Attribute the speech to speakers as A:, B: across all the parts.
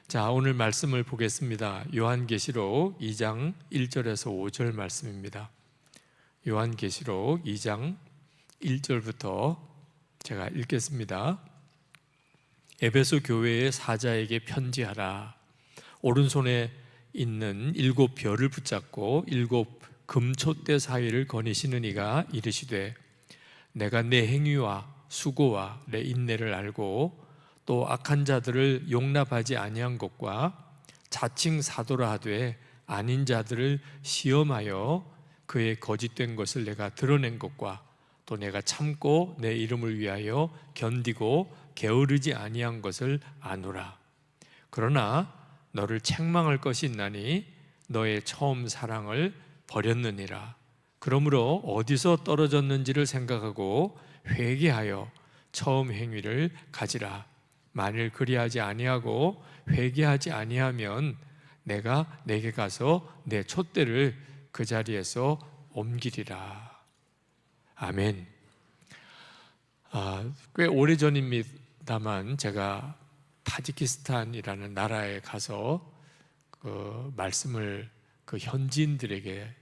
A: 자, 오늘 말씀을 보겠습니다. 요한계시록 2장 1절에서 5절 말씀입니다. 요한계시록 2장 1절부터 제가 읽겠습니다. 에베소 교회의 사자에게 편지하라. 오른손에 있는 7 별을 붙잡고 7 금촛대 사이를 거니시는 이가 이르시되, 내가 내 행위와 수고와 내 인내를 알고 또 악한 자들을 용납하지 아니한 것과 자칭 사도라 하되 아닌 자들을 시험하여 그의 거짓된 것을 내가 드러낸 것과 또 내가 참고 내 이름을 위하여 견디고 게으르지 아니한 것을 아노라. 그러나 너를 책망할 것이 있나니 너의 처음 사랑을 버렸느니라. 그러므로 어디서 떨어졌는지를 생각하고 회개하여 처음 행위를 가지라. 만일 그리하지 아니하고 회개하지 아니하면 내가 내게 가서 내 촛대를 그 자리에서 옮기리라. 아멘. 꽤 오래전입니다만 제가 타지키스탄이라는 나라에 가서 그 말씀을 그 현지인들에게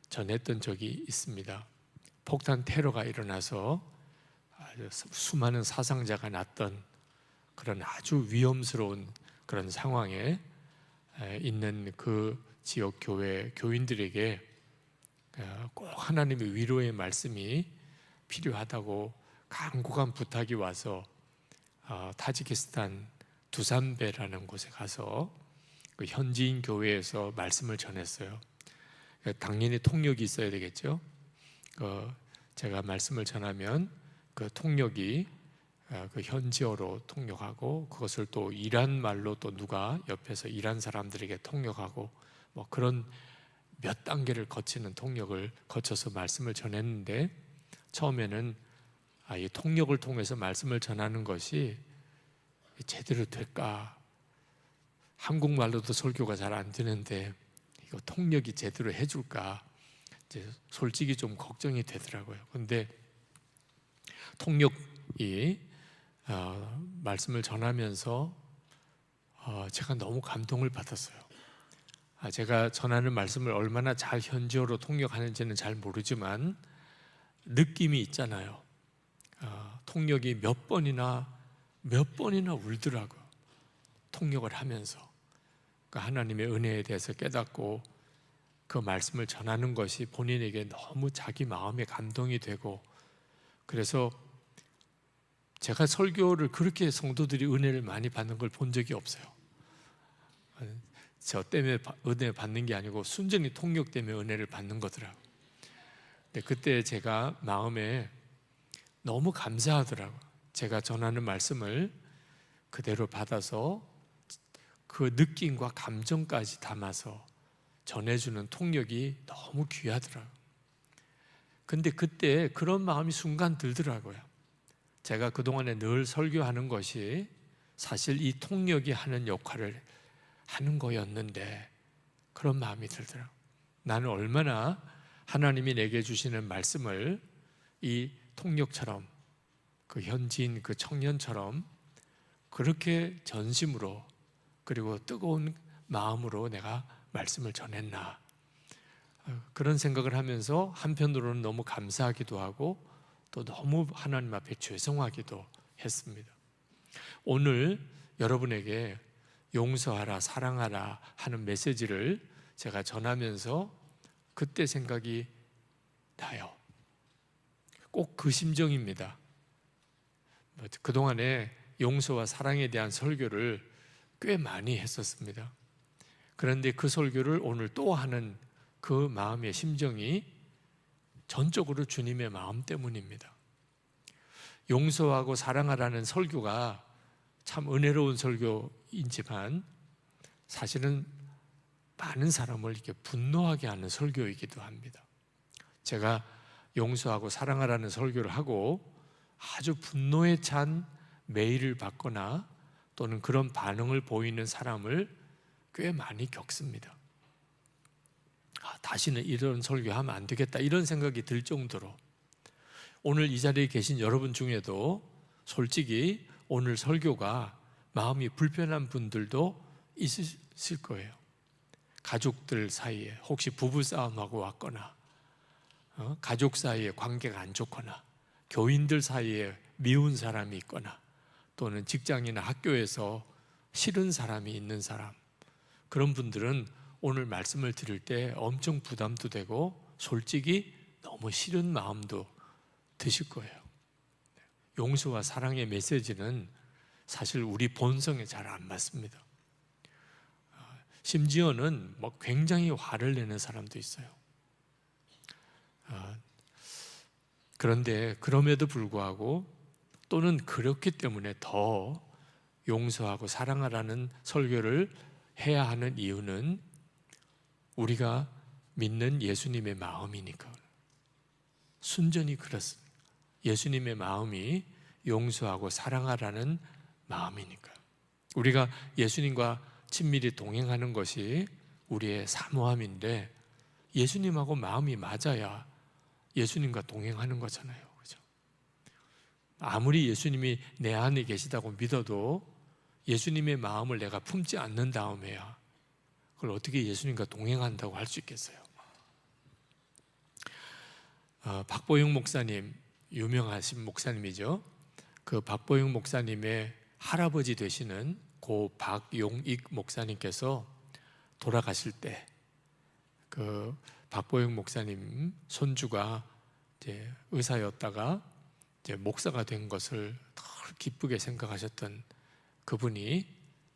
A: 전했던 적이 있습니다. 폭탄 테러가 일어나서 수많은 사상자가 났던 그런 아주 위험스러운 그런 상황에 있는 그 지역 교회 교인들에게 꼭 하나님의 위로의 말씀이 필요하다고 간곡한 부탁이 와서 타지키스탄 두산베라는 곳에 가서 그 현지인 교회에서 말씀을 전했어요. 당연히 통역이 있어야 되겠죠. 제가 말씀을 전하면 그 통역이 그 현지어로 통역하고 그것을 또 이란 말로 또 누가 옆에서 이란 사람들에게 통역하고 뭐 그런 몇 단계를 거치는 통역을 거쳐서 말씀을 전했는데, 처음에는 이 통역을 통해서 말씀을 전하는 것이 제대로 될까, 한국말로도 설교가 잘 안 되는데 이거 통역이 제대로 해줄까, 이제 솔직히 좀 걱정이 되더라고요. 근데 통역이 말씀을 전하면서 제가 너무 감동을 받았어요. 제가 전하는 말씀을 얼마나 잘 현지어로 통역하는지는 잘 모르지만 느낌이 있잖아요. 통역이 몇 번이나 울더라고요. 통역을 하면서 하나님의 은혜에 대해서 깨닫고 그 말씀을 전하는 것이 본인에게 너무 자기 마음에 감동이 되고, 그래서 제가 설교를 그렇게 성도들이 은혜를 많이 받는 걸 본 적이 없어요. 저 때문에 은혜 받는 게 아니고 순전히 통역 때문에 은혜를 받는 거더라고요. 근데 그때 제가 마음에 너무 감사하더라고요. 제가 전하는 말씀을 그대로 받아서 그 느낌과 감정까지 담아서 전해주는 통역이 너무 귀하더라고요. 근데 그때 그런 마음이 순간 들더라고요. 제가 그동안에 늘 설교하는 것이 사실 이 통역이 하는 역할을 하는 거였는데 그런 마음이 들더라고요. 나는 얼마나 하나님이 내게 주시는 말씀을 이 통역처럼, 그 현지인 그 청년처럼 그렇게 전심으로 그리고 뜨거운 마음으로 내가 말씀을 전했나, 그런 생각을 하면서 한편으로는 너무 감사하기도 하고 또 너무 하나님 앞에 죄송하기도 했습니다. 오늘 여러분에게 용서하라, 사랑하라 하는 메시지를 제가 전하면서 그때 생각이 나요. 꼭 그 심정입니다. 그동안에 용서와 사랑에 대한 설교를 꽤 많이 했었습니다. 그런데 그 설교를 오늘 또 하는 그 마음의 심정이 전적으로 주님의 마음 때문입니다. 용서하고 사랑하라는 설교가 참 은혜로운 설교이지만 사실은 많은 사람을 이렇게 분노하게 하는 설교이기도 합니다. 제가 용서하고 사랑하라는 설교를 하고 아주 분노에 찬 메일을 받거나 또는 그런 반응을 보이는 사람을 꽤 많이 겪습니다. 다시는 이런 설교하면 안 되겠다, 이런 생각이 들 정도로. 오늘 이 자리에 계신 여러분 중에도 솔직히 오늘 설교가 마음이 불편한 분들도 있으실 거예요. 가족들 사이에 혹시 부부싸움하고 왔거나 가족 사이에 관계가 안 좋거나 교인들 사이에 미운 사람이 있거나 또는 직장이나 학교에서 싫은 사람이 있는 사람, 그런 분들은 오늘 말씀을 들을 때 엄청 부담도 되고 솔직히 너무 싫은 마음도 드실 거예요. 용서와 사랑의 메시지는 사실 우리 본성에 잘 안 맞습니다. 심지어는 굉장히 화를 내는 사람도 있어요. 그런데 그럼에도 불구하고 또는 그렇기 때문에 더 용서하고 사랑하라는 설교를 해야 하는 이유는 우리가 믿는 예수님의 마음이니까. 순전히 그렇습니다. 예수님의 마음이 용서하고 사랑하라는 마음이니까. 우리가 예수님과 친밀히 동행하는 것이 우리의 사모함인데 예수님하고 마음이 맞아야 예수님과 동행하는 거잖아요. 그죠? 아무리 예수님이 내 안에 계시다고 믿어도 예수님의 마음을 내가 품지 않는 다음에야 그걸 어떻게 예수님과 동행한다고 할 수 있겠어요? 박보영 목사님, 유명하신 목사님이죠. 그 박보영 목사님의 할아버지 되시는 고 박용익 목사님께서 돌아가실 때 그 박보영 목사님 손주가 이제 의사였다가 이제 목사가 된 것을 더 기쁘게 생각하셨던 그분이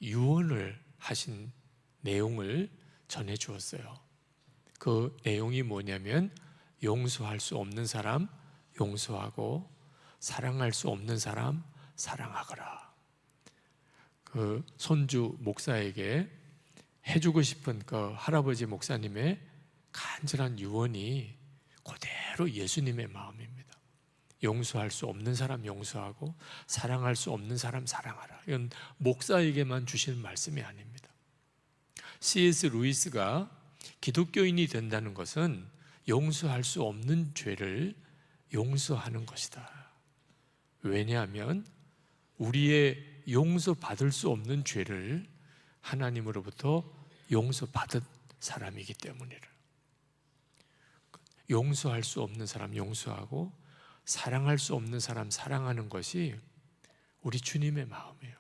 A: 유언을 하신 내용을 전해 주었어요. 그 내용이 뭐냐면 용서할 수 없는 사람 용서하고 사랑할 수 없는 사람 사랑하거라. 그 손주 목사에게 해주고 싶은 그 할아버지 목사님의 간절한 유언이 그대로 예수님의 마음입니다. 용서할 수 없는 사람 용서하고 사랑할 수 없는 사람 사랑하라. 이건 목사에게만 주실 말씀이 아닙니다. C.S. 루이스가 기독교인이 된다는 것은 용서할 수 없는 죄를 용서하는 것이다. 왜냐하면 우리의 용서받을 수 없는 죄를 하나님으로부터 용서받은 사람이기 때문이라. 용서할 수 없는 사람 용서하고 사랑할 수 없는 사람 사랑하는 것이 우리 주님의 마음이에요.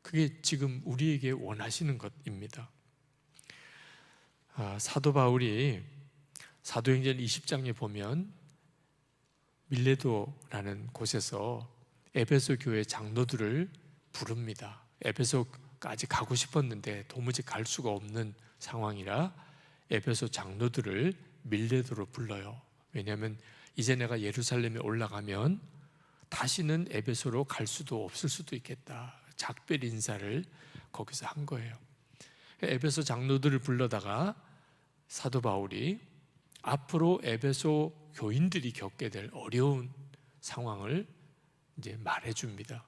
A: 그게 지금 우리에게 원하시는 것입니다. 사도 바울이 사도행전 20장에 보면 밀레도라는 곳에서 에베소 교회 장로들을 부릅니다. 에베소까지 가고 싶었는데 도무지 갈 수가 없는 상황이라 에베소 장로들을 밀레도로 불러요. 왜냐하면 이제 내가 예루살렘에 올라가면 다시는 에베소로 갈 수도 없을 수도 있겠다. 작별 인사를 거기서 한 거예요. 에베소 장로들을 불러다가 사도 바울이 앞으로 에베소 교인들이 겪게 될 어려운 상황을 이제 말해줍니다.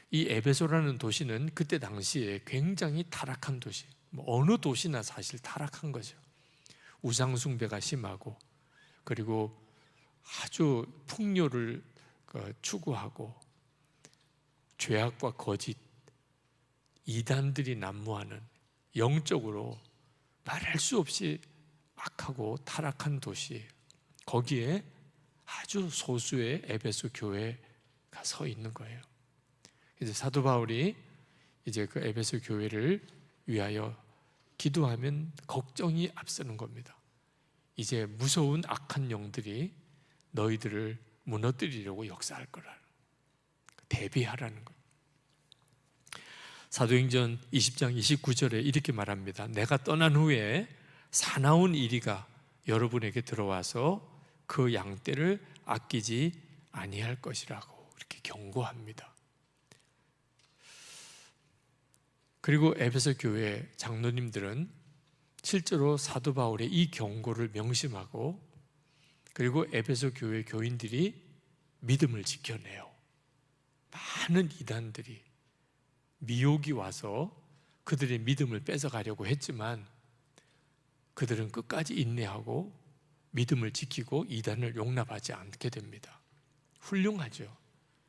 A: 이 에베소라는 도시는 그때 당시에 굉장히 타락한 도시, 어느 도시나 사실 타락한 거죠. 우상숭배가 심하고 그리고 아주 풍요를 추구하고 죄악과 거짓, 이단들이 난무하는 영적으로 말할 수 없이 악하고 타락한 도시, 거기에 아주 소수의 에베소 교회가 서 있는 거예요. 이제 사도 바울이 이제 그 에베소 교회를 위하여 기도하면 걱정이 앞서는 겁니다. 이제 무서운 악한 영들이 너희들을 무너뜨리려고 역사할 거라는, 대비하라는 거예요. 사도행전 20장 29절에 이렇게 말합니다. 내가 떠난 후에 사나운 이리가 여러분에게 들어와서 그 양떼를 아끼지 아니할 것이라고 이렇게 경고합니다. 그리고 에베소 교회 장로님들은 실제로 사도 바울의 이 경고를 명심하고 그리고 에베소 교회 교인들이 믿음을 지켜내요. 많은 이단들이 미혹이 와서 그들의 믿음을 뺏어가려고 했지만 그들은 끝까지 인내하고 믿음을 지키고 이단을 용납하지 않게 됩니다. 훌륭하죠.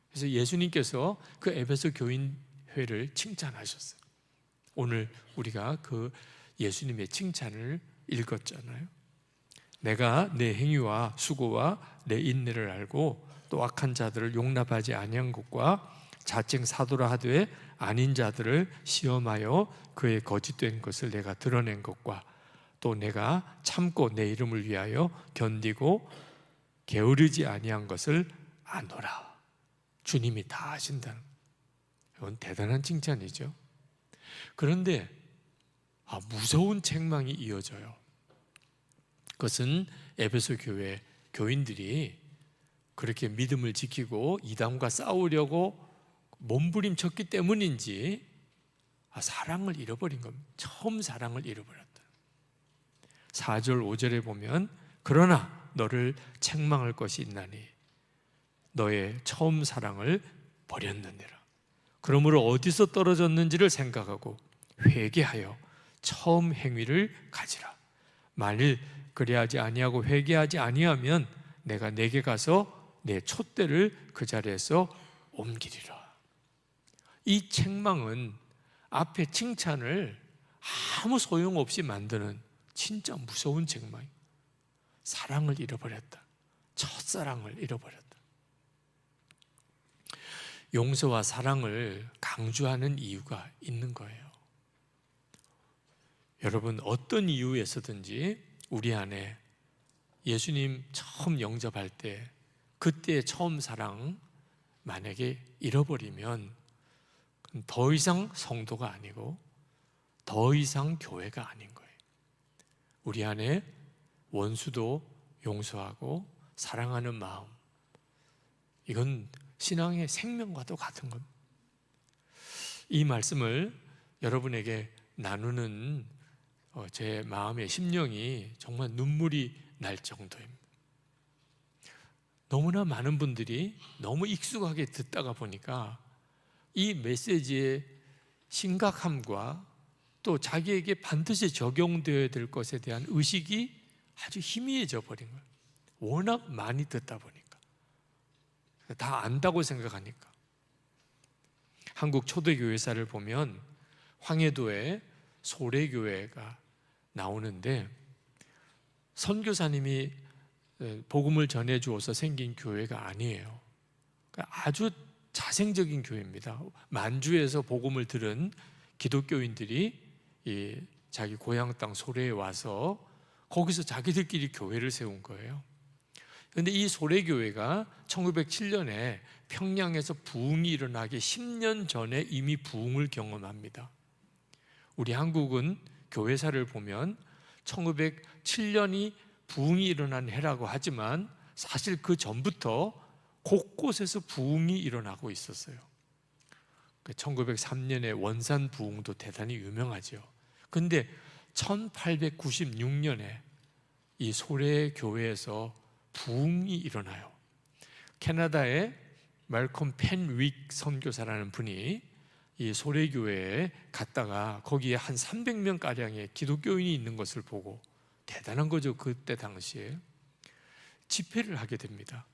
A: 그래서 예수님께서 그 에베소 교인회를 칭찬하셨어요. 오늘 우리가 그 예수님의 칭찬을 읽었잖아요. 내가 내 행위와 수고와 내 인내를 알고 또 악한 자들을 용납하지 아니한 것과 자칭 사도라 하되 아닌 자들을 시험하여 그의 거짓된 것을 내가 드러낸 것과 또 내가 참고 내 이름을 위하여 견디고 게으르지 아니한 것을 아노라. 주님이 다 아신다는, 이건 대단한 칭찬이죠. 그런데 무서운 책망이 이어져요. 그것은 에베소 교회 교인들이 그렇게 믿음을 지키고 이단과 싸우려고 몸부림쳤기 때문인지 사랑을 잃어버린 겁니다. 처음 사랑을 잃어버렸다. 4절 5절에 보면 그러나 너를 책망할 것이 있나니 너의 처음 사랑을 버렸느니라. 그러므로 어디서 떨어졌는지를 생각하고 회개하여 처음 행위를 가지라. 만일 그리하지 아니하고 회개하지 아니하면 내가 내게 가서 내 촛대를 그 자리에서 옮기리라. 이 책망은 앞에 칭찬을 아무 소용없이 만드는 진짜 무서운 책망이에요. 사랑을 잃어버렸다. 첫사랑을 잃어버렸다. 용서와 사랑을 강조하는 이유가 있는 거예요. 여러분, 어떤 이유에서든지 우리 안에 예수님 처음 영접할 때 그때의 처음 사랑 만약에 잃어버리면 더 이상 성도가 아니고 더 이상 교회가 아닌 거예요. 우리 안에 원수도 용서하고 사랑하는 마음, 이건 신앙의 생명과도 같은 겁니다. 이 말씀을 여러분에게 나누는 제 마음의 심령이 정말 눈물이 날 정도입니다. 너무나 많은 분들이 너무 익숙하게 듣다가 보니까 이 메시지의 심각함과 또 자기에게 반드시 적용되어야 될 것에 대한 의식이 아주 희미해져 버린 거예요. 워낙 많이 듣다 보니까. 다 안다고 생각하니까. 한국 초대교회사를 보면 황해도에 소래교회가 나오는데 선교사님이 복음을 전해주어서 생긴 교회가 아니에요. 아주 자생적인 교회입니다. 만주에서 복음을 들은 기독교인들이 자기 고향 땅 소래에 와서 거기서 자기들끼리 교회를 세운 거예요. 그런데 이 소래교회가 1907년에 평양에서 부흥이 일어나기 10년 전에 이미 부흥을 경험합니다. 우리 한국은 교회사를 보면 1907년이 부흥이 일어난 해라고 하지만 사실 그 전부터 곳곳에서 부흥이 일어나고 있었어요. 1903년에 원산 부흥도 대단히 유명하죠. 그런데 1896년에 이 소래 교회에서 부흥이 일어나요. 캐나다의 말콤 펜윅 선교사라는 분이 이 소래교회에 갔다가 거기에 한 300명 가량의 기독교인이 있는 것을 보고, 대단한 거죠. 그때 당시에 집회를 하게 됩니다.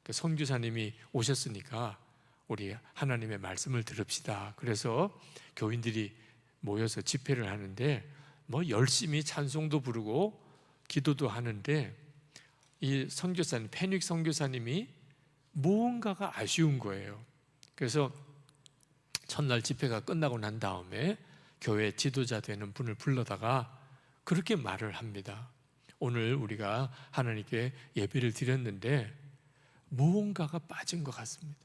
A: 선교사님이 오셨으니까 우리 하나님의 말씀을 들읍시다. 그래서 교인들이 모여서 집회를 하는데 열심히 찬송도 부르고 기도도 하는데 이 선교사님, 펜윅 선교사님이 무언가가 아쉬운 거예요. 그래서 첫날 집회가 끝나고 난 다음에 교회 지도자 되는 분을 불러다가 그렇게 말을 합니다. 오늘 우리가 하나님께 예배를 드렸는데 무언가가 빠진 것 같습니다.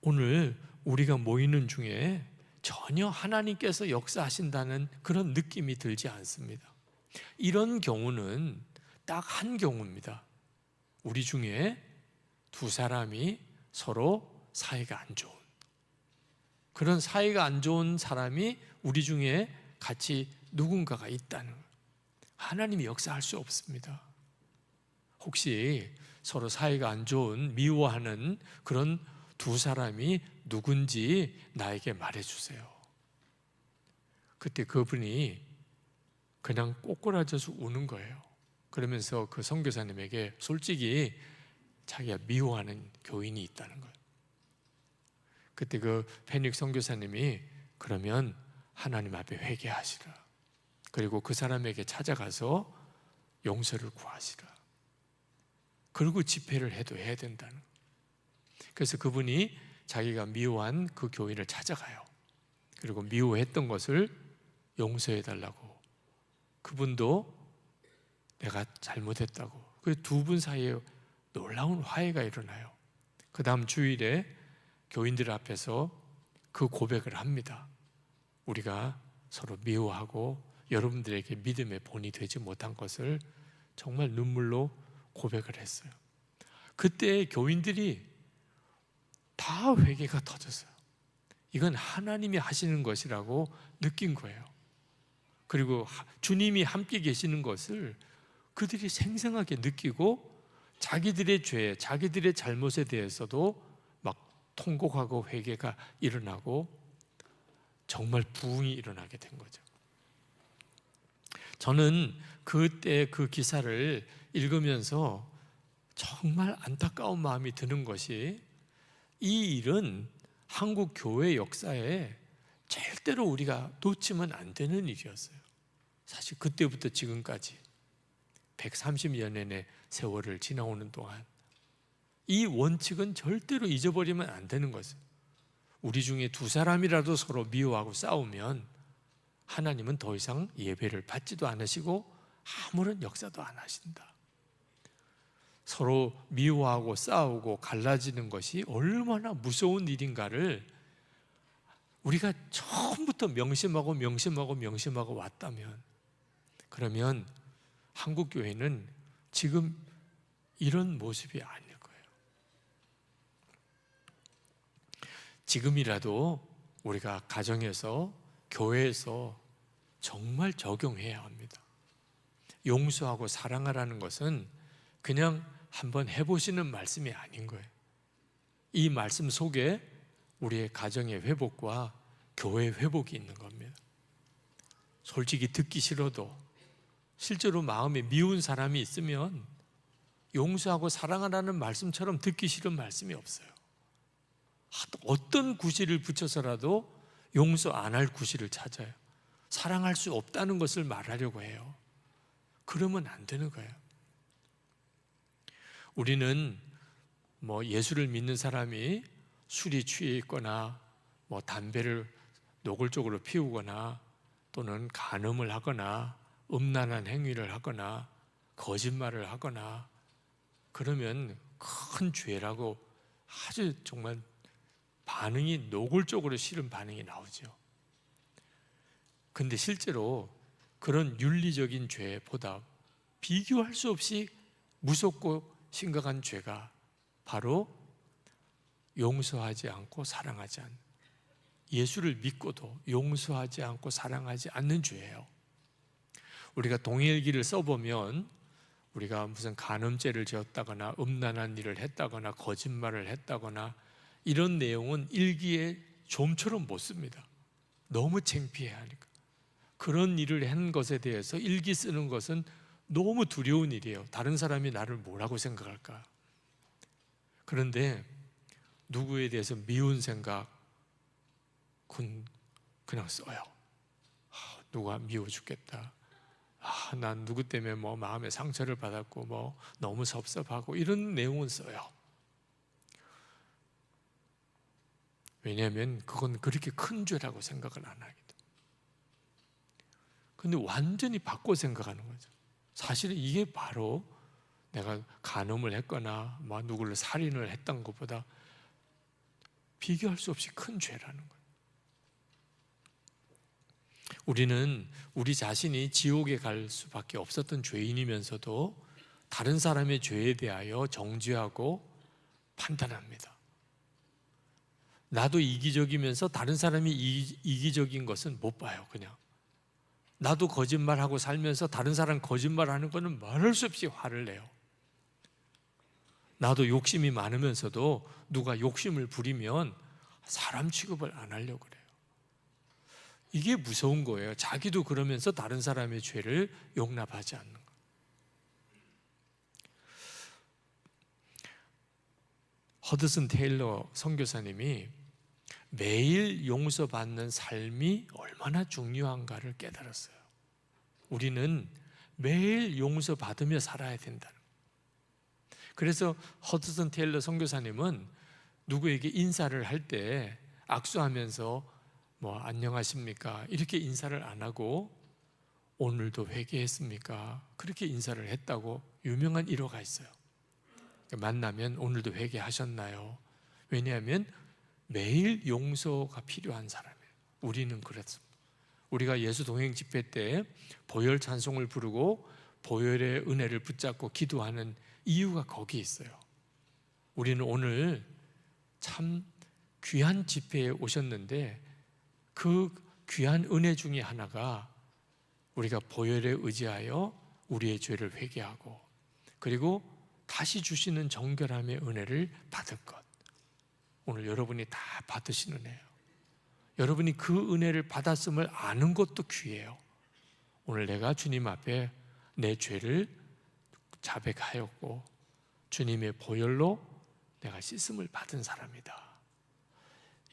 A: 오늘 우리가 모이는 중에 전혀 하나님께서 역사하신다는 그런 느낌이 들지 않습니다. 이런 경우는 딱 한 경우입니다. 우리 중에 두 사람이 서로 사이가 안 좋은, 그런 사이가 안 좋은 사람이 우리 중에 같이 누군가가 있다는 거예요. 하나님이 역사할 수 없습니다. 혹시 서로 사이가 안 좋은, 미워하는 그런 두 사람이 누군지 나에게 말해주세요. 그때 그분이 그냥 꼬꾸라져서 우는 거예요. 그러면서 그 선교사님에게 솔직히 자기가 미워하는 교인이 있다는 거예요. 그때 그 펜윅 선교사님이 그러면 하나님 앞에 회개하시라. 그리고 그 사람에게 찾아가서 용서를 구하시라. 그리고 집회를 해도 해야 된다는. 그래서 그분이 자기가 미워한 그 교인을 찾아가요. 그리고 미워했던 것을 용서해 달라고. 그분도 내가 잘못했다고. 그 두 분 사이에 놀라운 화해가 일어나요. 그 다음 주일에 교인들 앞에서 그 고백을 합니다. 우리가 서로 미워하고 여러분들에게 믿음의 본이 되지 못한 것을 정말 눈물로 고백을 했어요. 그때 교인들이 다 회개가 터졌어요. 이건 하나님이 하시는 것이라고 느낀 거예요. 그리고 주님이 함께 계시는 것을 그들이 생생하게 느끼고 자기들의 죄, 자기들의 잘못에 대해서도 막 통곡하고 회개가 일어나고 정말 부흥이 일어나게 된 거죠. 저는 그때 그 기사를 읽으면서 정말 안타까운 마음이 드는 것이, 이 일은 한국 교회 역사에 절대로 우리가 놓치면 안 되는 일이었어요. 사실 그때부터 지금까지 130여 년의 세월을 지나오는 동안 이 원칙은 절대로 잊어버리면 안 되는 것이에요. 우리 중에 두 사람이라도 서로 미워하고 싸우면 하나님은 더 이상 예배를 받지도 않으시고 아무런 역사도 안 하신다. 서로 미워하고 싸우고 갈라지는 것이 얼마나 무서운 일인가를 우리가 처음부터 명심하고 왔다면, 그러면 한국 교회는 지금 이런 모습이 아닐 거예요. 지금이라도 우리가 가정에서, 교회에서 정말 적용해야 합니다. 용서하고 사랑하라는 것은 그냥 한번 해보시는 말씀이 아닌 거예요. 이 말씀 속에 우리의 가정의 회복과 교회의 회복이 있는 겁니다. 솔직히 듣기 싫어도 실제로 마음에 미운 사람이 있으면 용서하고 사랑하라는 말씀처럼 듣기 싫은 말씀이 없어요. 어떤 구실을 붙여서라도 용서 안 할 구실을 찾아요. 사랑할 수 없다는 것을 말하려고 해요. 그러면 안 되는 거예요. 우리는 예수를 믿는 사람이 술이 취해 있거나 담배를 노골적으로 피우거나 또는 간음을 하거나 음란한 행위를 하거나 거짓말을 하거나 그러면 큰 죄라고 아주 정말 반응이 노골적으로 싫은 반응이 나오죠. 근데 실제로 그런 윤리적인 죄보다 비교할 수 없이 무섭고 심각한 죄가 바로 용서하지 않고 사랑하지 않는, 예수를 믿고도 용서하지 않고 사랑하지 않는 죄예요. 우리가 동일기를 써보면 우리가 무슨 간음죄를 지었다거나 음란한 일을 했다거나 거짓말을 했다거나 이런 내용은 일기에 좀처럼 못 씁니다. 너무 창피해 하니까. 그런 일을 한 것에 대해서 일기 쓰는 것은 너무 두려운 일이에요. 다른 사람이 나를 뭐라고 생각할까? 그런데 누구에 대해서 미운 생각 그냥 써요. 누가 미워 죽겠다. 난 누구 때문에 마음에 상처를 받았고 너무 섭섭하고 이런 내용은 써요. 왜냐하면 그건 그렇게 큰 죄라고 생각을 안 하기 때문에. 근데 완전히 바꿔 생각하는 거죠. 사실은 이게 바로 내가 간음을 했거나 누구를 살인을 했던 것보다 비교할 수 없이 큰 죄라는 거예요. 우리는 우리 자신이 지옥에 갈 수밖에 없었던 죄인이면서도 다른 사람의 죄에 대하여 정죄하고 판단합니다. 나도 이기적이면서 다른 사람이 이기적인 것은 못 봐요. 그냥 나도 거짓말하고 살면서 다른 사람 거짓말하는 거는 말할 수 없이 화를 내요. 나도 욕심이 많으면서도 누가 욕심을 부리면 사람 취급을 안 하려고 그래요. 이게 무서운 거예요. 자기도 그러면서 다른 사람의 죄를 용납하지 않는 거. 허드슨 테일러 선교사님이 매일 용서받는 삶이 얼마나 중요한가를 깨달았어요. 우리는 매일 용서받으며 살아야 된다는 거예요. 그래서 허드슨 테일러 선교사님은 누구에게 인사를 할 때 악수하면서 안녕하십니까 이렇게 인사를 안 하고 오늘도 회개했습니까 그렇게 인사를 했다고 유명한 일화가 있어요. 만나면 오늘도 회개하셨나요? 왜냐하면 매일 용서가 필요한 사람이에요. 우리는 그랬습니다. 우리가 예수 동행 집회 때 보혈 찬송을 부르고 보혈의 은혜를 붙잡고 기도하는 이유가 거기에 있어요. 우리는 오늘 참 귀한 집회에 오셨는데 그 귀한 은혜 중에 하나가 우리가 보혈에 의지하여 우리의 죄를 회개하고 그리고 다시 주시는 정결함의 은혜를 받은 것. 오늘 여러분이 다 받으신 은혜예요. 여러분이 그 은혜를 받았음을 아는 것도 귀해요. 오늘 내가 주님 앞에 내 죄를 자백하였고 주님의 보혈로 내가 씻음을 받은 사람이다.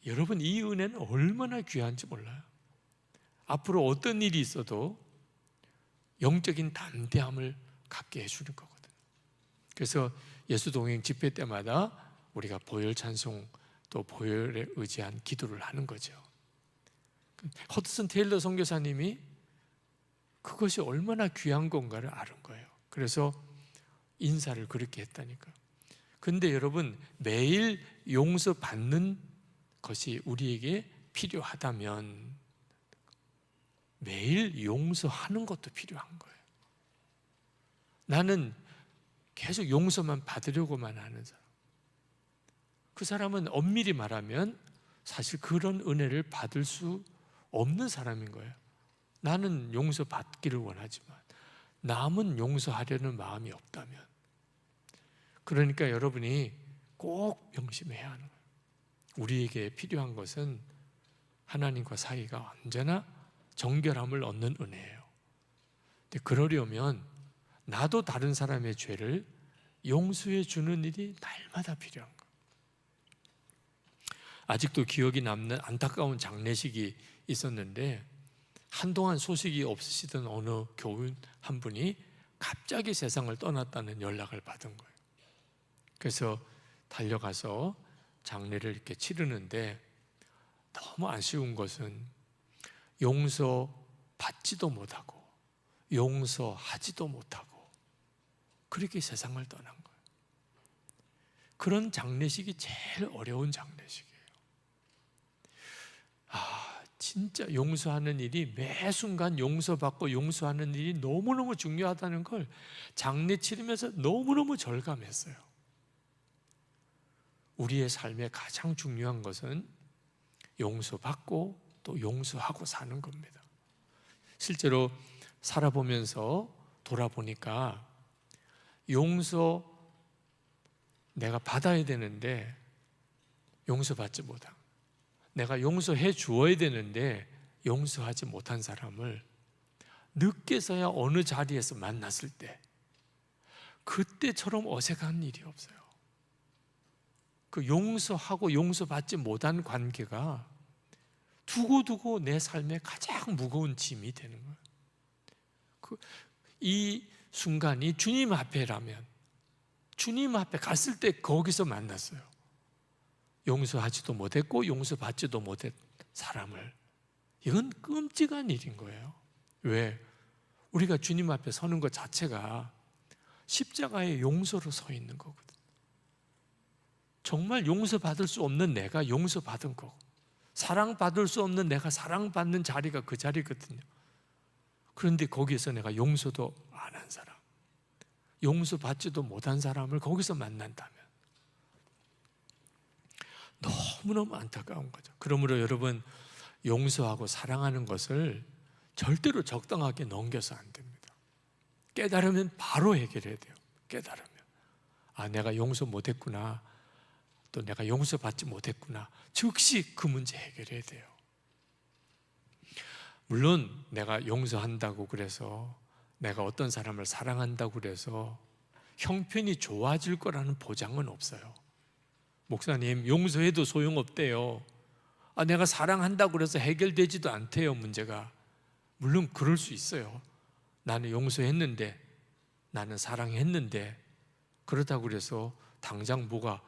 A: 여러분 이 은혜는 얼마나 귀한지 몰라요. 앞으로 어떤 일이 있어도 영적인 담대함을 갖게 해주는 거거든요. 그래서 예수 동행 집회 때마다 우리가 보혈 찬송 또 보혈에 의지한 기도를 하는 거죠. 허드슨 테일러 선교사님이 그것이 얼마나 귀한 건가를 아는 거예요. 그래서 인사를 그렇게 했다니까. 근데 여러분 매일 용서받는 것이 우리에게 필요하다면 매일 용서하는 것도 필요한 거예요. 나는 계속 용서만 받으려고만 하는 사람. 그 사람은 엄밀히 말하면 사실 그런 은혜를 받을 수 없는 사람인 거예요. 나는 용서받기를 원하지만 남은 용서하려는 마음이 없다면, 그러니까 여러분이 꼭 명심해야 하는 거예요. 우리에게 필요한 것은 하나님과 사이가 언제나 정결함을 얻는 은혜예요. 근데 그러려면 나도 다른 사람의 죄를 용서해 주는 일이 날마다 필요한 거예요. 아직도 기억이 남는 안타까운 장례식이 있었는데 한동안 소식이 없으시던 어느 교인 한 분이 갑자기 세상을 떠났다는 연락을 받은 거예요. 그래서 달려가서 장례를 이렇게 치르는데 너무 아쉬운 것은 용서받지도 못하고 용서하지도 못하고 그렇게 세상을 떠난 거예요. 그런 장례식이 제일 어려운 장례식이에요. 진짜 용서하는 일이 매 순간 용서받고 용서하는 일이 너무너무 중요하다는 걸 장례 치르면서 너무너무 절감했어요. 우리의 삶에 가장 중요한 것은 용서받고 또 용서하고 사는 겁니다. 실제로 살아보면서 돌아보니까 용서 내가 받아야 되는데 용서받지 못한, 내가 용서해 주어야 되는데 용서하지 못한 사람을 늦게서야 어느 자리에서 만났을 때 그때처럼 어색한 일이 없어요. 그 용서하고 용서받지 못한 관계가 두고두고 내 삶에 가장 무거운 짐이 되는 거예요. 이 순간이 주님 앞에라면, 주님 앞에 갔을 때 거기서 만났어요. 용서하지도 못했고 용서받지도 못한 사람을. 이건 끔찍한 일인 거예요. 왜? 우리가 주님 앞에 서는 것 자체가 십자가의 용서로 서 있는 거거든. 정말 용서받을 수 없는 내가 용서받은 거고, 사랑받을 수 없는 내가 사랑받는 자리가 그 자리거든요. 그런데 거기에서 내가 용서도 안 한 사람, 용서받지도 못한 사람을 거기서 만난다면 너무너무 안타까운 거죠. 그러므로 여러분, 용서하고 사랑하는 것을 절대로 적당하게 넘겨서 안 됩니다. 깨달으면 바로 해결해야 돼요. 깨달으면 내가 용서 못했구나, 또 내가 용서받지 못했구나, 즉시 그 문제 해결해야 돼요. 물론 내가 용서한다고 그래서, 내가 어떤 사람을 사랑한다고 그래서 형편이 좋아질 거라는 보장은 없어요. 목사님, 용서해도 소용없대요. 내가 사랑한다고 그래서 해결되지도 않대요, 문제가. 물론 그럴 수 있어요. 나는 용서했는데, 나는 사랑했는데, 그렇다고 그래서 당장 뭐가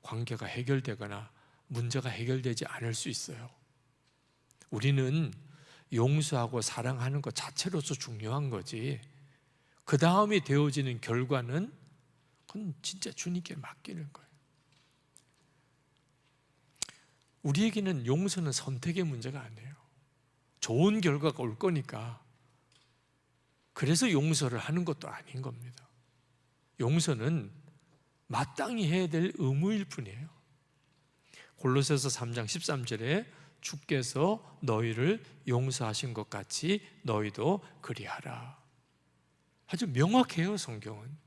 A: 관계가 해결되거나 문제가 해결되지 않을 수 있어요. 우리는 용서하고 사랑하는 것 자체로서 중요한 거지, 그 다음에 되어지는 결과는 그건 진짜 주님께 맡기는 거예요. 우리에게는 용서는 선택의 문제가 아니에요. 좋은 결과가 올 거니까, 그래서 용서를 하는 것도 아닌 겁니다. 용서는 마땅히 해야 될 의무일 뿐이에요. 골로새서 3장 13절에 주께서 너희를 용서하신 것 같이 너희도 그리하라. 아주 명확해요, 성경은.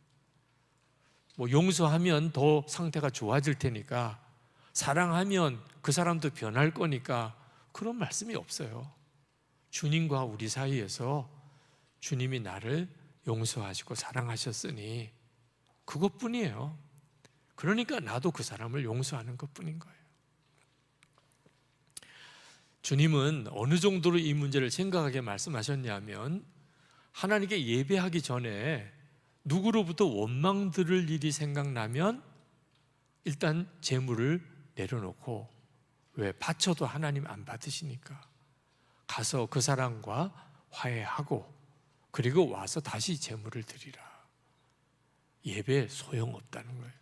A: 용서하면 더 상태가 좋아질 테니까, 사랑하면 그 사람도 변할 거니까, 그런 말씀이 없어요. 주님과 우리 사이에서 주님이 나를 용서하시고 사랑하셨으니 그것뿐이에요. 그러니까 나도 그 사람을 용서하는 것뿐인 거예요. 주님은 어느 정도로 이 문제를 생각하게 말씀하셨냐면, 하나님께 예배하기 전에 누구로부터 원망 들을 일이 생각나면 일단 제물을 내려놓고, 왜? 바쳐도 하나님 안 받으시니까 가서 그 사람과 화해하고 그리고 와서 다시 제물을 드리라. 예배 소용없다는 거예요.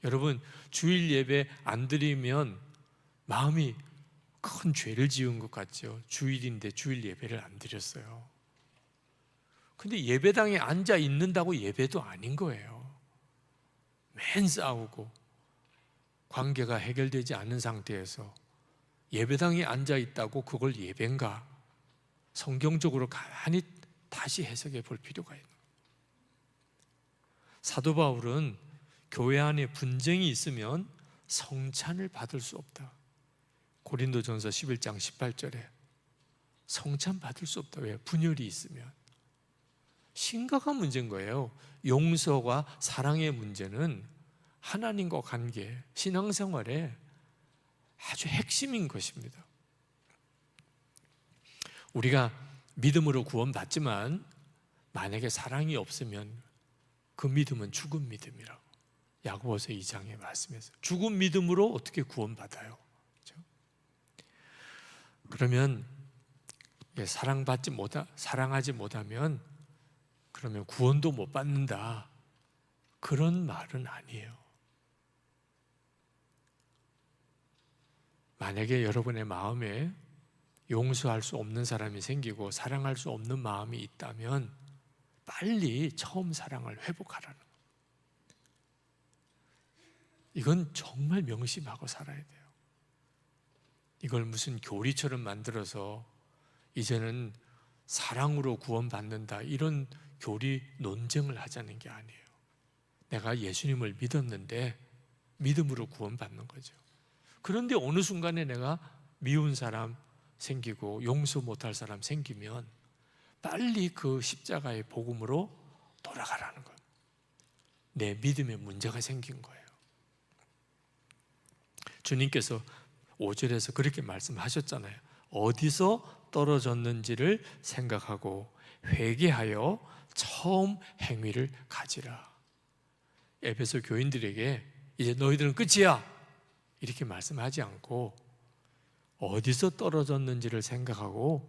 A: 여러분, 주일 예배 안 드리면 마음이 큰 죄를 지은 것 같죠. 주일인데 주일 예배를 안 드렸어요. 근데 예배당에 앉아 있는다고 예배도 아닌 거예요. 맨 싸우고 관계가 해결되지 않은 상태에서 예배당에 앉아 있다고 그걸 예배인가? 성경적으로 가만히 다시 해석해 볼 필요가 있는 거예요. 사도 바울은 교회 안에 분쟁이 있으면 성찬을 받을 수 없다. 고린도전서 11장 18절에 성찬 받을 수 없다. 왜? 분열이 있으면. 심각한 문제인 거예요. 용서와 사랑의 문제는 하나님과 관계, 신앙생활에 아주 핵심인 것입니다. 우리가 믿음으로 구원받지만 만약에 사랑이 없으면 그 믿음은 죽은 믿음이라고 야고보서 2장에 말씀해서, 죽은 믿음으로 어떻게 구원받아요? 그렇죠? 그러면 사랑하지 못하면 그러면 구원도 못 받는다, 그런 말은 아니에요. 만약에 여러분의 마음에 용서할 수 없는 사람이 생기고 사랑할 수 없는 마음이 있다면 빨리 처음 사랑을 회복하라는 거예요. 이건 정말 명심하고 살아야 돼요. 이걸 무슨 교리처럼 만들어서 이제는 사랑으로 구원받는다, 이런 교리 논쟁을 하자는 게 아니에요. 내가 예수님을 믿었는데 믿음으로 구원받는 거죠. 그런데 어느 순간에 내가 미운 사람 생기고 용서 못할 사람 생기면 빨리 그 십자가의 복음으로 돌아가라는 거예요. 내 믿음에 문제가 생긴 거예요. 주님께서 5절에서 그렇게 말씀하셨잖아요. 어디서 떨어졌는지를 생각하고 회개하여 처음 행위를 가지라. 에베소 교인들에게 이제 너희들은 끝이야, 이렇게 말씀하지 않고 어디서 떨어졌는지를 생각하고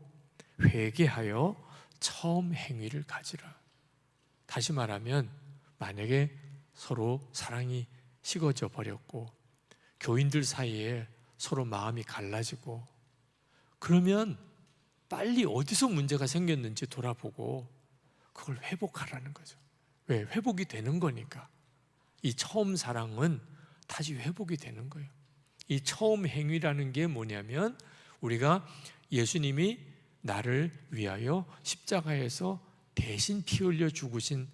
A: 회개하여 처음 행위를 가지라. 다시 말하면 만약에 서로 사랑이 식어져 버렸고 교인들 사이에 서로 마음이 갈라지고, 그러면 빨리 어디서 문제가 생겼는지 돌아보고 그걸 회복하라는 거죠. 왜? 회복이 되는 거니까. 이 처음 사랑은 다시 회복이 되는 거예요. 이 처음 행위라는 게 뭐냐면, 우리가 예수님이 나를 위하여 십자가에서 대신 피 흘려 죽으신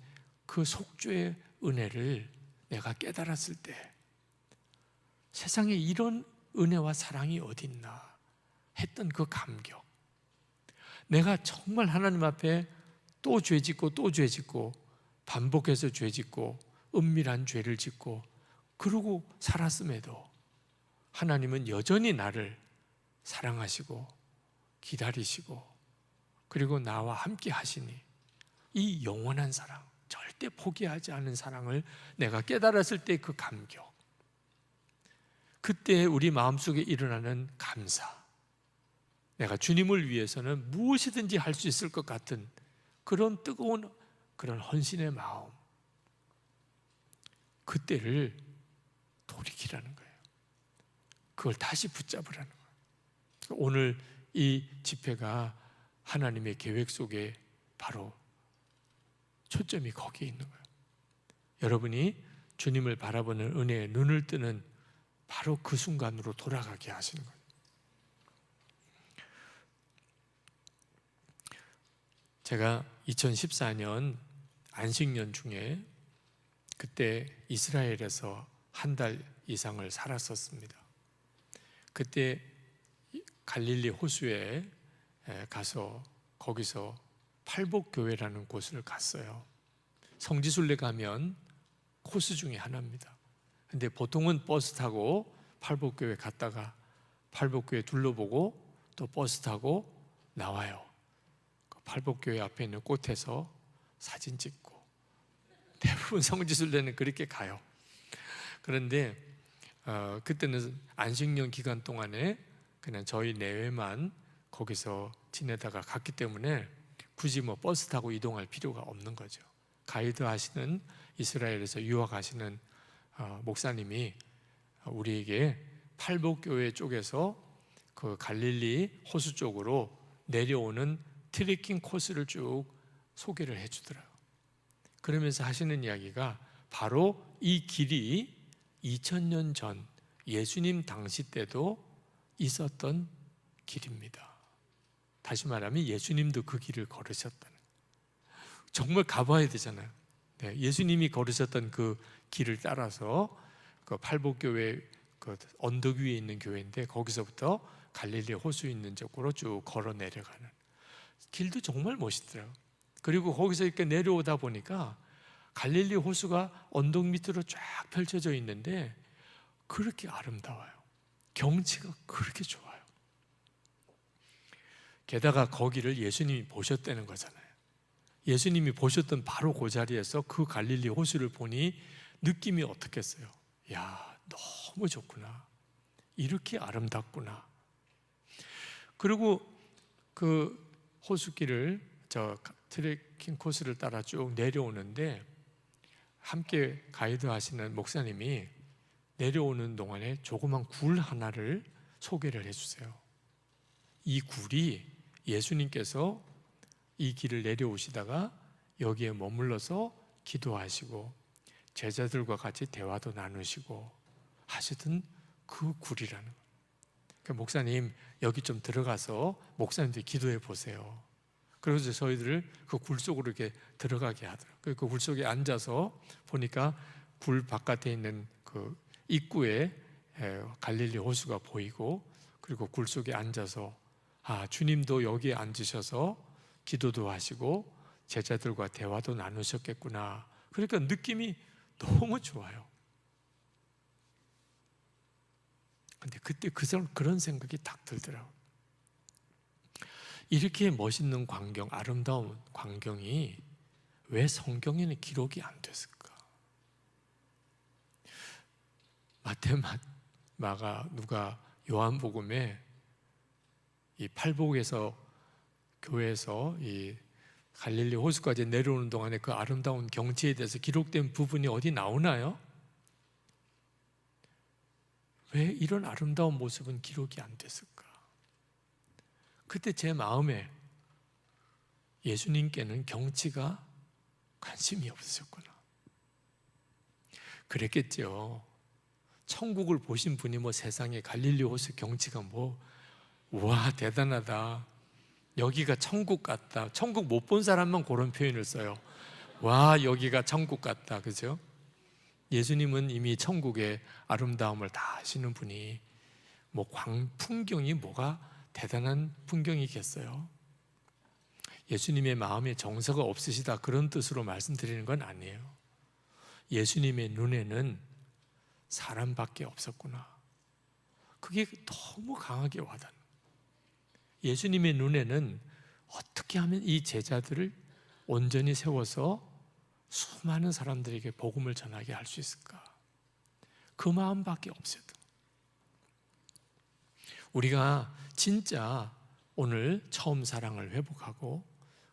A: 그 속죄의 은혜를 내가 깨달았을 때, 세상에 이런 은혜와 사랑이 어딨나 했던 그 감격, 내가 정말 하나님 앞에 또 죄짓고 또 죄짓고 반복해서 죄짓고 은밀한 죄를 짓고 그러고 살았음에도 하나님은 여전히 나를 사랑하시고 기다리시고 그리고 나와 함께 하시니 이 영원한 사랑, 절대 포기하지 않은 사랑을 내가 깨달았을 때 그 감격, 그때 우리 마음속에 일어나는 감사, 내가 주님을 위해서는 무엇이든지 할 수 있을 것 같은 그런 뜨거운 그런 헌신의 마음, 그때를 돌이키라는 거예요. 그걸 다시 붙잡으라는 거예요. 오늘 이 집회가 하나님의 계획 속에 바로 초점이 거기에 있는 거예요. 여러분이 주님을 바라보는 은혜에 눈을 뜨는 바로 그 순간으로 돌아가게 하시는 거예요. 제가 2014년 안식년 중에 그때 이스라엘에서 한 달 이상을 살았었습니다. 그때 갈릴리 호수에 가서 거기서 팔복교회라는 곳을 갔어요. 성지순례 가면 코스 중에 하나입니다. 근데 보통은 버스 타고 팔복교회 갔다가 팔복교회 둘러보고 또 버스 타고 나와요. 팔복교회 앞에 있는 꽃에서 사진 찍고, 대부분 성지순례는 그렇게 가요. 그런데 그때는 안식년 기간 동안에 그냥 저희 내외만 거기서 지내다가 갔기 때문에 굳이 뭐 버스 타고 이동할 필요가 없는 거죠. 가이드 하시는, 이스라엘에서 유학하시는 목사님이 우리에게 팔복교회 쪽에서 그 갈릴리 호수 쪽으로 내려오는 트레킹 코스를 쭉 소개를 해주더라고요. 그러면서 하시는 이야기가 바로 이 길이 2000년 전 예수님 당시 때도 있었던 길입니다. 다시 말하면 예수님도 그 길을 걸으셨다는, 정말 가봐야 되잖아요. 네, 예수님이 걸으셨던 그 길을 따라서 그 팔복교회 그 언덕 위에 있는 교회인데 거기서부터 갈릴리 호수 있는 쪽으로 쭉 걸어 내려가는 길도 정말 멋있더라고요. 그리고 거기서 이렇게 내려오다 보니까 갈릴리 호수가 언덕 밑으로 쫙 펼쳐져 있는데 그렇게 아름다워요. 경치가 그렇게 좋아요. 게다가 거기를 예수님이 보셨다는 거잖아요. 예수님이 보셨던 바로 그 자리에서 그 갈릴리 호수를 보니 느낌이 어떻겠어요? 야, 너무 좋구나. 이렇게 아름답구나. 그리고 그 호수길을, 저 트레킹 코스를 따라 쭉 내려오는데 함께 가이드 하시는 목사님이 내려오는 동안에 조그만 굴 하나를 소개를 해주세요. 이 굴이 예수님께서 이 길을 내려오시다가 여기에 머물러서 기도하시고 제자들과 같이 대화도 나누시고 하시던 그 굴이라는 거예요. 그러니까 목사님 여기 좀 들어가서 목사님들 기도해 보세요. 그래서 저희들을 그 굴 속으로 이렇게 들어가게 하더라고요. 그 굴 속에 앉아서 보니까 굴 바깥에 있는 그 입구에 갈릴리 호수가 보이고, 그리고 굴 속에 앉아서 주님도 여기에 앉으셔서 기도도 하시고 제자들과 대화도 나누셨겠구나. 그러니까 느낌이 너무 좋아요. 근데 그때 그런 생각이 딱 들더라고요. 이렇게 멋있는 광경, 아름다운 광경이 왜 성경에는 기록이 안 됐을까? 마태, 마가, 누가, 요한복음에 이 팔복에서 교회에서 이 갈릴리 호수까지 내려오는 동안에 그 아름다운 경치에 대해서 기록된 부분이 어디 나오나요? 왜 이런 아름다운 모습은 기록이 안 됐을까? 그때 제 마음에 예수님께는 경치가 관심이 없으셨구나. 그랬겠죠. 천국을 보신 분이 뭐 세상에 갈릴리 호수 경치가 와 대단하다, 여기가 천국 같다. 천국 못 본 사람만 그런 표현을 써요. 와 여기가 천국 같다, 그죠? 예수님은 이미 천국의 아름다움을 다 아시는 분이 풍경이 뭐가 대단한 풍경이겠어요? 예수님의 마음에 정서가 없으시다 그런 뜻으로 말씀드리는 건 아니에요. 예수님의 눈에는 사람밖에 없었구나. 그게 너무 강하게 와닿는. 예수님의 눈에는 어떻게 하면 이 제자들을 온전히 세워서 수많은 사람들에게 복음을 전하게 할 수 있을까? 그 마음밖에 없어요. 우리가 진짜 오늘 처음 사랑을 회복하고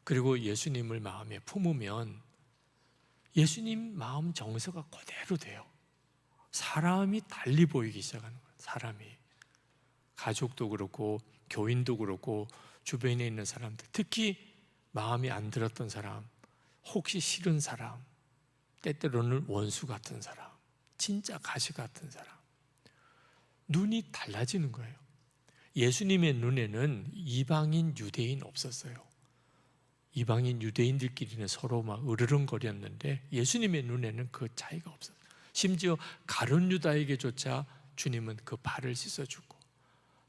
A: 그리고 예수님을 마음에 품으면 예수님 마음 정서가 그대로 돼요. 사람이 달리 보이기 시작하는 거예요. 사람이 가족도 그렇고 교인도 그렇고 주변에 있는 사람들, 특히 마음이 안 들었던 사람, 혹시 싫은 사람, 때때로는 원수 같은 사람, 진짜 가시 같은 사람, 눈이 달라지는 거예요. 예수님의 눈에는 이방인, 유대인 없었어요. 이방인, 유대인들끼리는 서로 막 으르렁거렸는데 예수님의 눈에는 그 차이가 없었어요. 심지어 가룟 유다에게조차 주님은 그 발을 씻어주고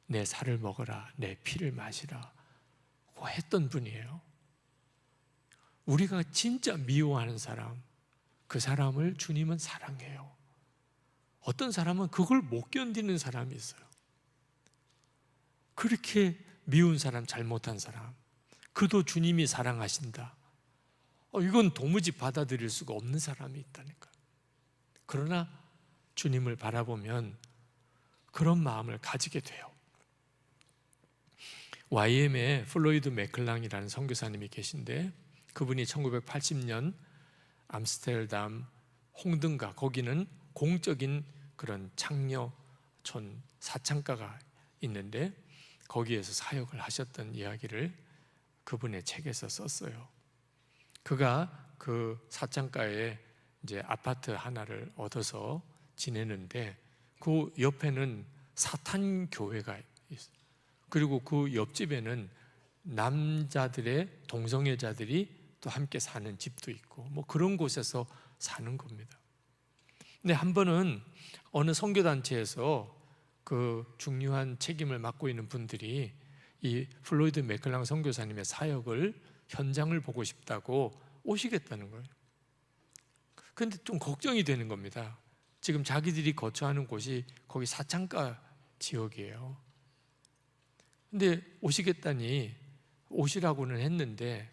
A: 내 살을 먹어라, 내 피를 마시라 고 했던 분이에요. 우리가 진짜 미워하는 사람, 그 사람을 주님은 사랑해요. 어떤 사람은 그걸 못 견디는 사람이 있어요. 그렇게 미운 사람, 잘못한 사람, 그도 주님이 사랑하신다. 이건 도무지 받아들일 수가 없는 사람이 있다니까. 그러나 주님을 바라보면 그런 마음을 가지게 돼요. YM에 플로이드 맥클랑이라는 선교사님이 계신데 그분이 1980년 암스테르담 홍등가, 거기는 공적인 그런 창녀촌 사창가가 있는데 거기에서 사역을 하셨던 이야기를 그분의 책에서 썼어요. 그가 그 사창가에 이제 아파트 하나를 얻어서 지내는데 그 옆에는 사탄 교회가 있어요. 그리고 그 옆집에는 남자들의 동성애자들이 또 함께 사는 집도 있고 뭐 그런 곳에서 사는 겁니다. 근데 한 번은 어느 선교단체에서 그 중요한 책임을 맡고 있는 분들이 이 플로이드 맥클랑 선교사님의 사역을 현장을 보고 싶다고 오시겠다는 거예요. 근데 좀 걱정이 되는 겁니다. 지금 자기들이 거처하는 곳이 거기 사창가 지역이에요. 근데 오시겠다니 오시라고는 했는데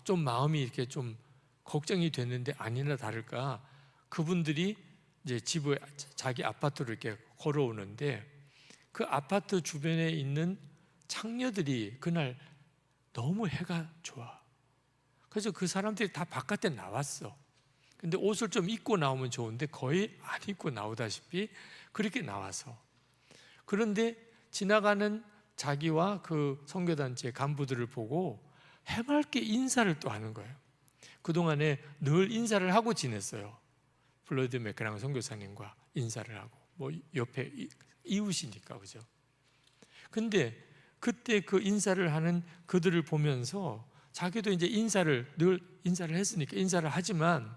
A: 좀 마음이 이렇게 좀 걱정이 됐는데 아니나 다를까 그분들이 이제 집에 자기 아파트로 이렇게 걸어오는데 그 아파트 주변에 있는 창녀들이 그날 너무 해가 좋아. 그래서 그 사람들이 다 바깥에 나왔어. 근데 옷을 좀 입고 나오면 좋은데 거의 안 입고 나오다시피 그렇게 나와서. 그런데 지나가는 자기와 그 선교단체 간부들을 보고 해맑게 인사를 또 하는 거예요. 그동안에 늘 인사를 하고 지냈어요. 플로이드 맥클랑 선교사님과 인사를 하고 뭐 옆에 이웃이니까, 그죠? 근데 그때 그 인사를 하는 그들을 보면서 자기도 이제 늘 인사를 했으니까 인사를 하지만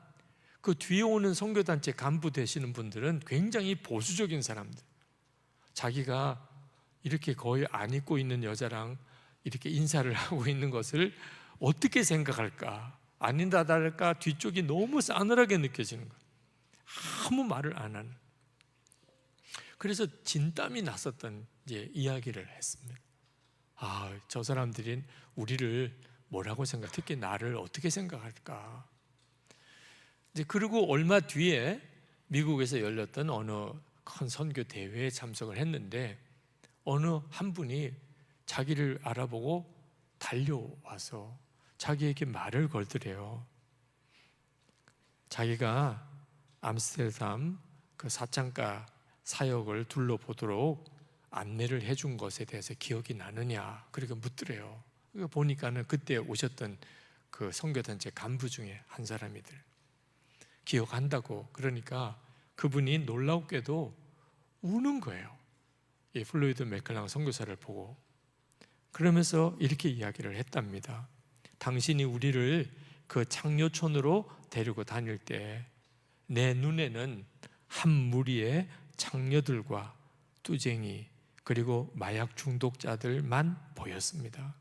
A: 그 뒤에 오는 선교단체 간부 되시는 분들은 굉장히 보수적인 사람들, 자기가 이렇게 거의 안 입고 있는 여자랑 이렇게 인사를 하고 있는 것을 어떻게 생각할까? 아닌다 다를까 뒤쪽이 너무 싸늘하게 느껴지는 거예요. 아무 말을 안 하는. 그래서 진땀이 났었던 이제 이야기를 했습니다. 저 사람들이 우리를 뭐라고 생각, 특히 나를 어떻게 생각할까? 이제 그리고 얼마 뒤에 미국에서 열렸던 어느 큰 선교 대회에 참석을 했는데 어느 한 분이 자기를 알아보고 달려와서 자기에게 말을 걸더래요. 자기가 암스테르담 그 사창가 사역을 둘러보도록 안내를 해준 것에 대해서 기억이 나느냐, 그렇게 묻더래요. 보니까는 그때 오셨던 그 선교단체 간부 중에 한 사람이들 기억한다고. 그러니까 그분이 놀랍게도 우는 거예요. 이 플로이드 맥클랑 선교사를 보고. 그러면서 이렇게 이야기를 했답니다. 당신이 우리를 그 창녀촌으로 데리고 다닐 때 내 눈에는 한 무리의 창녀들과 뚜쟁이 그리고 마약 중독자들만 보였습니다.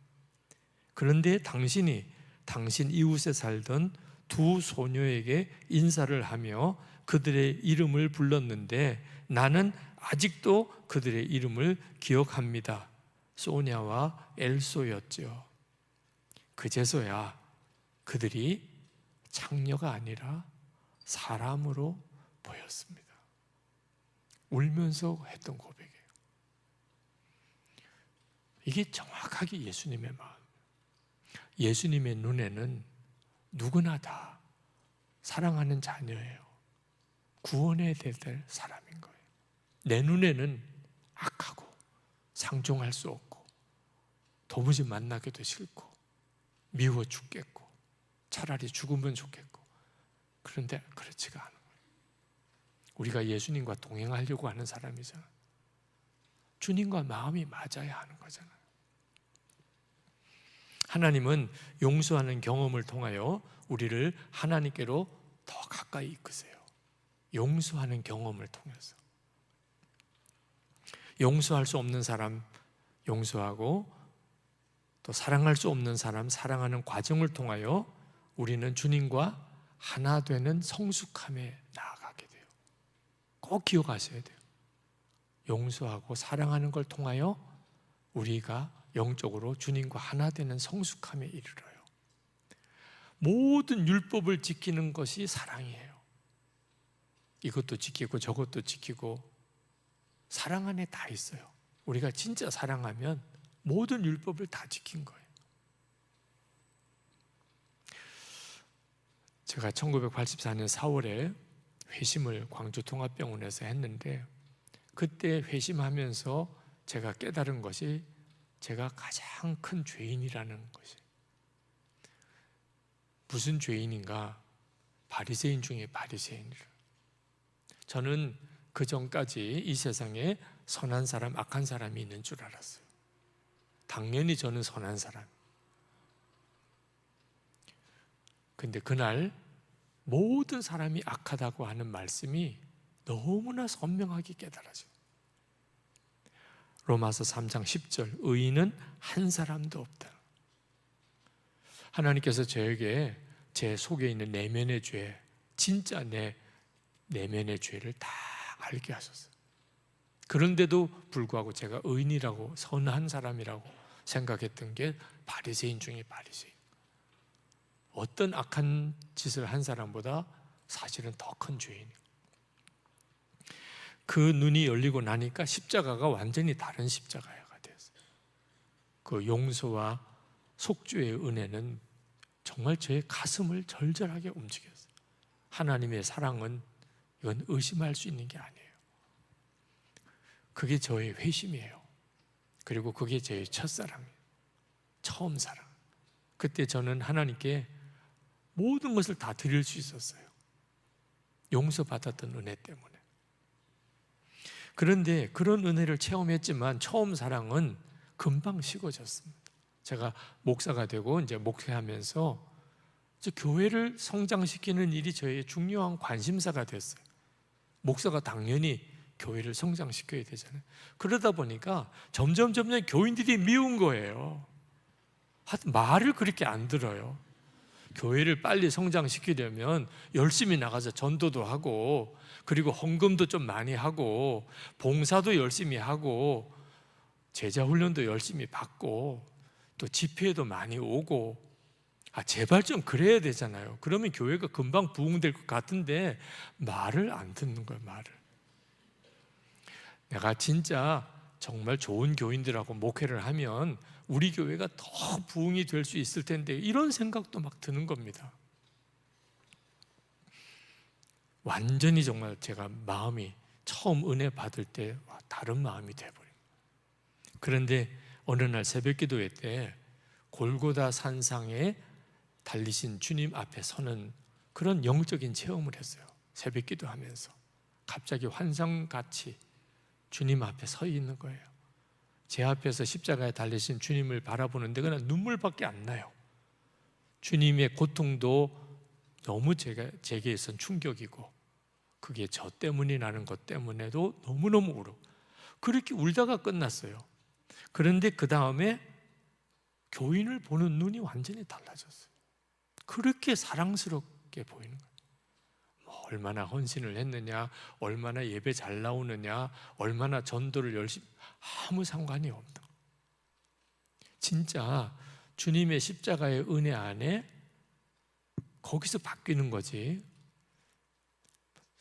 A: 그런데 당신이 당신 이웃에 살던 두 소녀에게 인사를 하며 그들의 이름을 불렀는데 나는 아직도 그들의 이름을 기억합니다. 소냐와 엘소였죠. 그제서야 그들이 창녀가 아니라 사람으로 보였습니다. 울면서 했던 고백이에요. 이게 정확하게 예수님의 마음. 예수님의 눈에는 누구나 다 사랑하는 자녀예요. 구원해야 될 사람인 거예요. 내 눈에는 악하고 상종할 수 없고 도무지 만나기도 싫고 미워 죽겠고 차라리 죽으면 좋겠고, 그런데 그렇지가 않은 거예요. 우리가 예수님과 동행하려고 하는 사람이잖아요. 주님과 마음이 맞아야 하는 거잖아요. 하나님은 용서하는 경험을 통하여 우리를 하나님께로 더 가까이 이끄세요. 용서하는 경험을 통해서. 용서할 수 없는 사람 용서하고, 또 사랑할 수 없는 사람 사랑하는 과정을 통하여 우리는 주님과 하나 되는 성숙함에 나아가게 돼요. 꼭 기억하셔야 돼요. 용서하고 사랑하는 걸 통하여 우리가 영적으로 주님과 하나 되는 성숙함에 이르러요. 모든 율법을 지키는 것이 사랑이에요. 이것도 지키고 저것도 지키고, 사랑 안에 다 있어요. 우리가 진짜 사랑하면 모든 율법을 다 지킨 거예요. 제가 1984년 4월에 회심을 광주통합병원에서 했는데, 그때 회심하면서 제가 깨달은 것이 제가 가장 큰 죄인이라는 것이. 무슨 죄인인가? 바리새인 중에 바리새인이라. 저는 그 전까지 이 세상에 선한 사람, 악한 사람이 있는 줄 알았어요. 당연히 저는 선한 사람. 근데 그날 모든 사람이 악하다고 하는 말씀이 너무나 선명하게 깨달아져요. 로마서 3장 10절, 의인은 한 사람도 없다. 하나님께서 저에게 제 속에 있는 내면의 죄, 진짜 내 내면의 죄를 다 알게 하셨어요. 그런데도 불구하고 제가 의인이라고, 선한 사람이라고 생각했던 게 바리새인 중에 바리새인. 어떤 악한 짓을 한 사람보다 사실은 더 큰 죄인이에요. 그 눈이 열리고 나니까 십자가가 완전히 다른 십자가가 되었어요. 그 용서와 속죄의 은혜는 정말 제 가슴을 절절하게 움직였어요. 하나님의 사랑은 이건 의심할 수 있는 게 아니에요. 그게 저의 회심이에요. 그리고 그게 제 첫사랑이에요. 처음 사랑. 그때 저는 하나님께 모든 것을 다 드릴 수 있었어요. 용서받았던 은혜 때문에. 그런데 그런 은혜를 체험했지만 처음 사랑은 금방 식어졌습니다. 제가 목사가 되고 이제 목회하면서 교회를 성장시키는 일이 저의 중요한 관심사가 됐어요. 목사가 당연히 교회를 성장시켜야 되잖아요. 그러다 보니까 점점 교인들이 미운 거예요. 말을 그렇게 안 들어요. 교회를 빨리 성장시키려면 열심히 나가서 전도도 하고, 그리고 헌금도 좀 많이 하고, 봉사도 열심히 하고, 제자 훈련도 열심히 받고, 또 집회도 많이 오고, 제발 좀 그래야 되잖아요. 그러면 교회가 금방 부흥될 것 같은데 말을 안 듣는 거예요. 말을. 내가 진짜 정말 좋은 교인들하고 목회를 하면 우리 교회가 더 부흥이 될 수 있을 텐데, 이런 생각도 막 드는 겁니다. 완전히 정말 제가 마음이 처음 은혜 받을 때 다른 마음이 돼버린 거예요. 그런데 어느 날 새벽 기도회 때 골고다 산상에 달리신 주님 앞에 서는 그런 영적인 체험을 했어요. 새벽 기도하면서 갑자기 환상같이 주님 앞에 서 있는 거예요. 제 앞에서 십자가에 달리신 주님을 바라보는데 그냥 눈물밖에 안 나요. 주님의 고통도 너무 제게선 충격이고, 그게 저 때문이 나는 것 때문에도 너무너무 울어. 그렇게 울다가 끝났어요. 그런데 그 다음에 교인을 보는 눈이 완전히 달라졌어요. 그렇게 사랑스럽게 보이는 거예요. 얼마나 헌신을 했느냐, 얼마나 예배 잘 나오느냐, 얼마나 전도를 열심히, 아무 상관이 없다. 진짜 주님의 십자가의 은혜 안에 거기서 바뀌는 거지.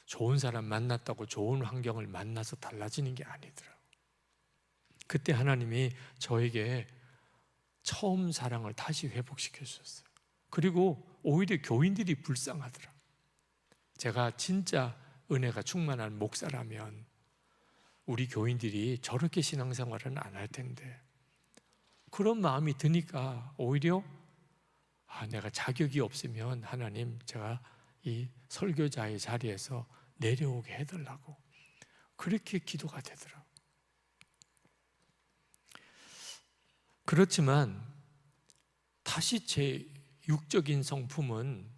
A: 좋은 사람 만났다고 좋은 환경을 만나서 달라지는 게 아니더라고요. 그때 하나님이 저에게 처음 사랑을 다시 회복시켜 주셨어요. 그리고 오히려 교인들이 불쌍하더라. 제가 진짜 은혜가 충만한 목사라면 우리 교인들이 저렇게 신앙생활은 안 할 텐데, 그런 마음이 드니까 오히려 내가 자격이 없으면 하나님, 제가 이 설교자의 자리에서 내려오게 해달라고 그렇게 기도가 되더라고요. 그렇지만 다시 제 육적인 성품은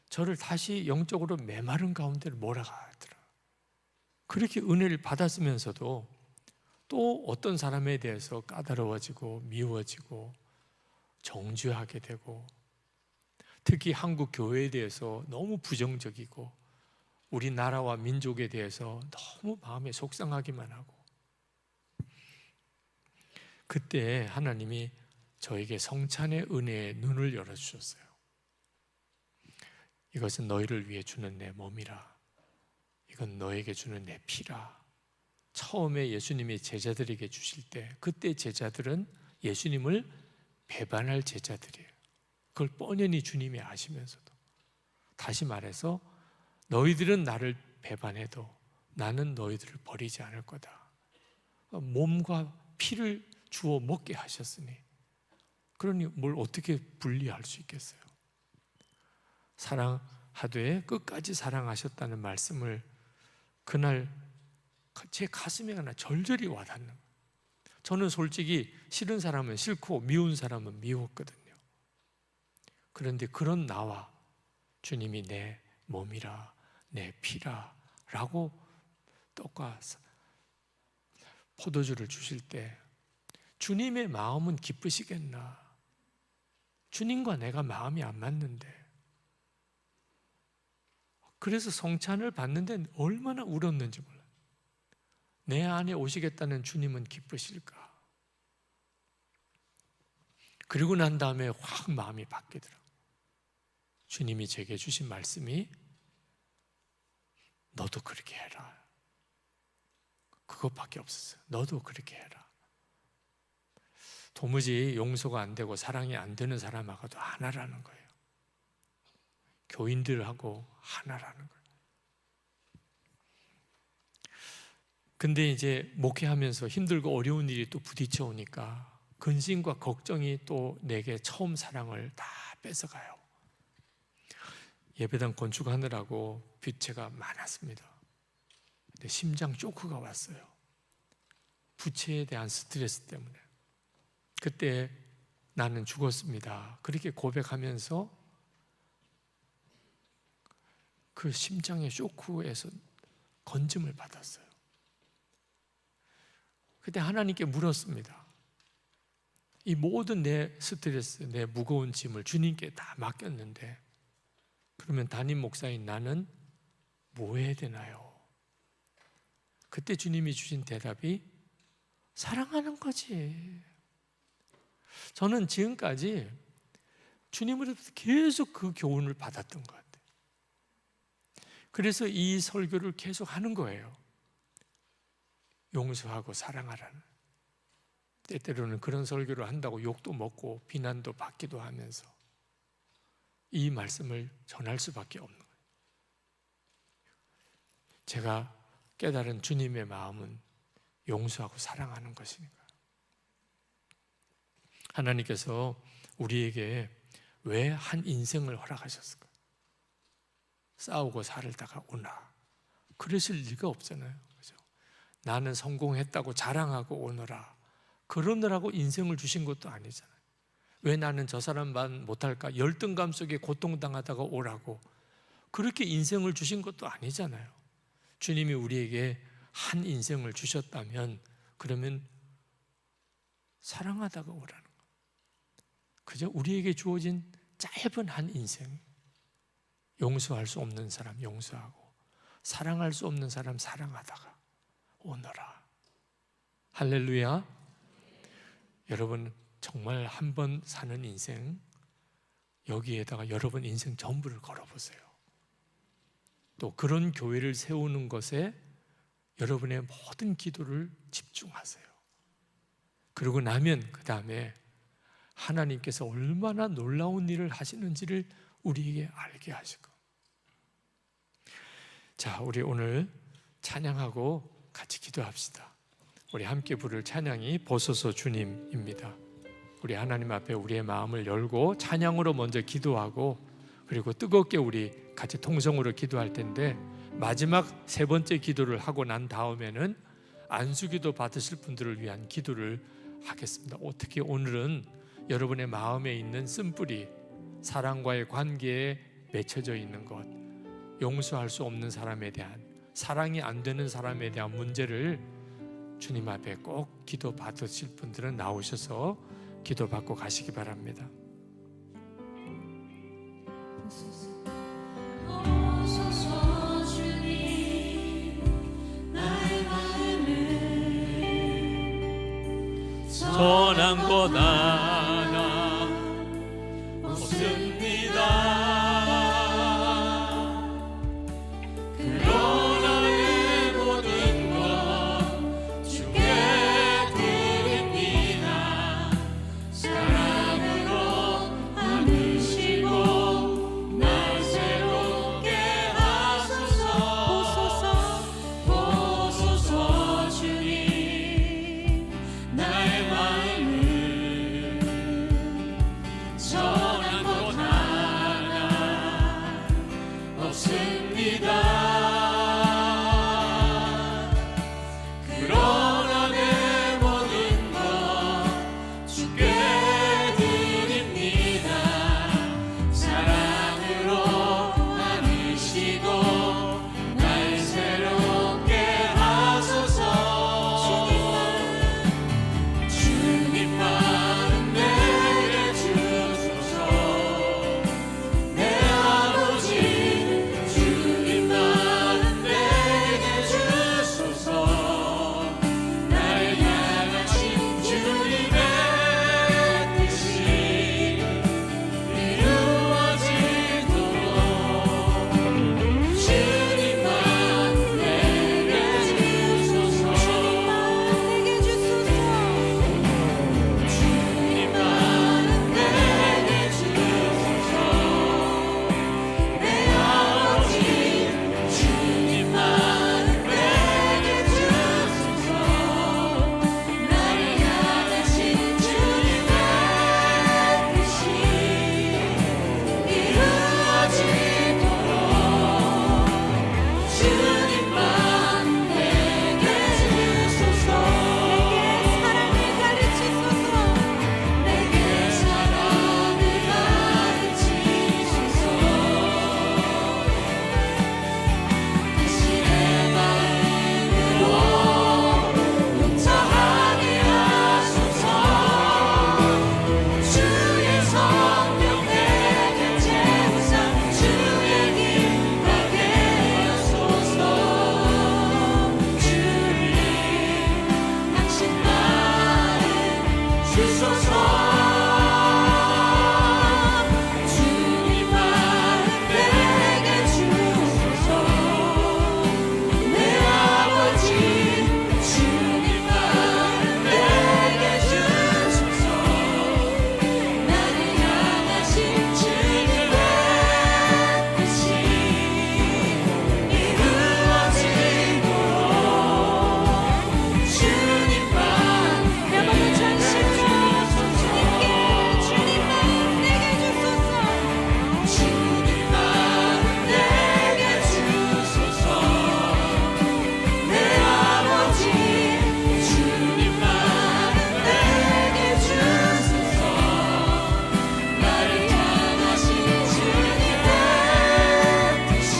A: 저를 다시 영적으로 메마른 가운데를 몰아가더라고요. 그렇게 은혜를 받았으면서도 또 어떤 사람에 대해서 까다로워지고 미워지고 정죄하게 되고, 특히 한국 교회에 대해서 너무 부정적이고 우리나라와 민족에 대해서 너무 마음에 속상하기만 하고, 그때 하나님이 저에게 성찬의 은혜의 눈을 열어주셨어요. 이것은 너희를 위해 주는 내 몸이라, 이건 너에게 주는 내 피라. 처음에 예수님이 제자들에게 주실 때, 그때 제자들은 예수님을 배반할 제자들이에요. 그걸 뻔히 주님이 아시면서도, 다시 말해서 너희들은 나를 배반해도 나는 너희들을 버리지 않을 거다. 몸과 피를 주어 먹게 하셨으니 그러니 뭘 어떻게 분리할 수 있겠어요? 사랑하되 끝까지 사랑하셨다는 말씀을 그날 제 가슴에 하나 절절히 와닿는 거예요. 저는 솔직히 싫은 사람은 싫고 미운 사람은 미웠거든요. 그런데 그런 나와 주님이 내 몸이라 내 피라 라고 떡과 포도주를 주실 때 주님의 마음은 기쁘시겠나? 주님과 내가 마음이 안 맞는데. 그래서 성찬을 받는데 얼마나 울었는지 몰라요. 내 안에 오시겠다는 주님은 기쁘실까? 그리고 난 다음에 확 마음이 바뀌더라고요. 주님이 제게 주신 말씀이 너도 그렇게 해라. 그것밖에 없었어요. 너도 그렇게 해라. 도무지 용서가 안 되고 사랑이 안 되는 사람하고도 하나라는 거예요. 교인들하고 하나라는 거예요. 근데 이제 목회하면서 힘들고 어려운 일이 또 부딪혀 오니까 근심과 걱정이 또 내게 처음 사랑을 다 뺏어가요. 예배당 건축하느라고 빚채가 많았습니다. 근데 심장 쇼크가 왔어요. 부채에 대한 스트레스 때문에. 그때 나는 죽었습니다. 그렇게 고백하면서 그 심장의 쇼크에서 건짐을 받았어요. 그때 하나님께 물었습니다. 이 모든 내 스트레스, 내 무거운 짐을 주님께 다 맡겼는데 그러면 담임 목사인 나는 뭐 해야 되나요? 그때 주님이 주신 대답이 사랑하는 거지. 저는 지금까지 주님으로부터 계속 그 교훈을 받았던 것 같아요. 그래서 이 설교를 계속 하는 거예요. 용서하고 사랑하라는. 때때로는 그런 설교를 한다고 욕도 먹고 비난도 받기도 하면서 이 말씀을 전할 수밖에 없는 거예요. 제가 깨달은 주님의 마음은 용서하고 사랑하는 것이니까. 하나님께서 우리에게 왜 한 인생을 허락하셨을까? 싸우고 살다가 오나? 그러실 리가 없잖아요. 그죠? 나는 성공했다고 자랑하고 오너라. 그러느라고 인생을 주신 것도 아니잖아요. 왜 나는 저 사람만 못할까? 열등감 속에 고통당하다가 오라고. 그렇게 인생을 주신 것도 아니잖아요. 주님이 우리에게 한 인생을 주셨다면 그러면 사랑하다가 오라는 거예요. 그저 우리에게 주어진 짧은 한 인생, 용서할 수 없는 사람 용서하고 사랑할 수 없는 사람 사랑하다가 오너라. 할렐루야. 여러분, 정말 한 번 사는 인생, 여기에다가 여러분 인생 전부를 걸어보세요. 또 그런 교회를 세우는 것에 여러분의 모든 기도를 집중하세요. 그러고 나면 그 다음에 하나님께서 얼마나 놀라운 일을 하시는지를 우리에게 알게 하시고. 자, 우리 오늘 찬양하고 같이 기도합시다. 우리 함께 부를 찬양이 보소서 주님입니다. 우리 하나님 앞에 우리의 마음을 열고 찬양으로 먼저 기도하고, 그리고 뜨겁게 우리 같이 통성으로 기도할 텐데, 마지막 세 번째 기도를 하고 난 다음에는 안수기도 받으실 분들을 위한 기도를 하겠습니다. 어떻게 오늘은 여러분의 마음에 있는 쓴뿌리, 사랑과의 관계에 맺혀져 있는 것, 용서할 수 없는 사람에 대한, 사랑이 안 되는 사람에 대한 문제를 주님 앞에 꼭 기도 받으실 분들은 나오셔서 기도 받고 가시기 바랍니다.
B: 보소서 주님, 나의 마음을
A: 전한 것 하나 없습니다.
B: 그러나 내 모든 것 주께 드립니다. 사랑으로 안으시고 날 새롭게 하소서. 보소서 주님, 나의 마음을 전한 것 하나 없습니다. 그러나 내 모든 것 주께 드립니다. 사랑으로 안으시고 날 새롭게 하소서. 주님만 내게 주소서. 내 아버지 주님만 내게 주소서. 나를 향하신 주님의 뜻이 이루어지도록 주님만 내게 주소서. 주님만 내게 주소서. 내 아버지 주님만 내게 주소서. 나를 향하신 주님의 뜻이 이루어지도록 주님만 내게 주소서. 내게 사랑을 가르치소서. 당신의 마음으로 용서하게 하소서. 주의 성령 내게 채우사 주의 길 가게 하소서. 주님, 당신 마음 주소서. 주님 마음 내게 주소서. 내 아버지 주님 마음 내게 주소서. 나를 향하신 주님의 뜻이 이루어지도록 주님만 내게 주소서. 주님만 내게 주소서. 내 아버지 주님만 내게 주소서. 나를 향하신 주님의 뜻이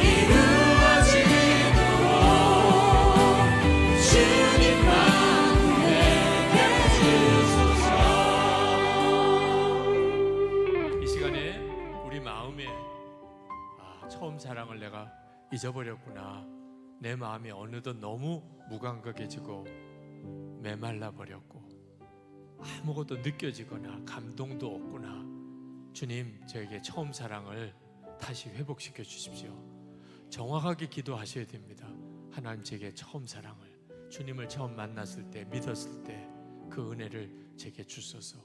B: 이루어지도록 주님만 내게 주소서.
A: 이 시간에 우리 마음에 처음 사랑을 내가 잊어버렸구나, 내 마음이 어느덧 너무 무감각해지고 메말라 버렸고 아무것도 느껴지거나 감동도 없구나. 주님, 저에게 처음 사랑을 다시 회복시켜 주십시오. 정확하게 기도하셔야 됩니다. 하나님, 제게 처음 사랑을, 주님을 처음 만났을 때, 믿었을 때 그 은혜를 제게 주소서.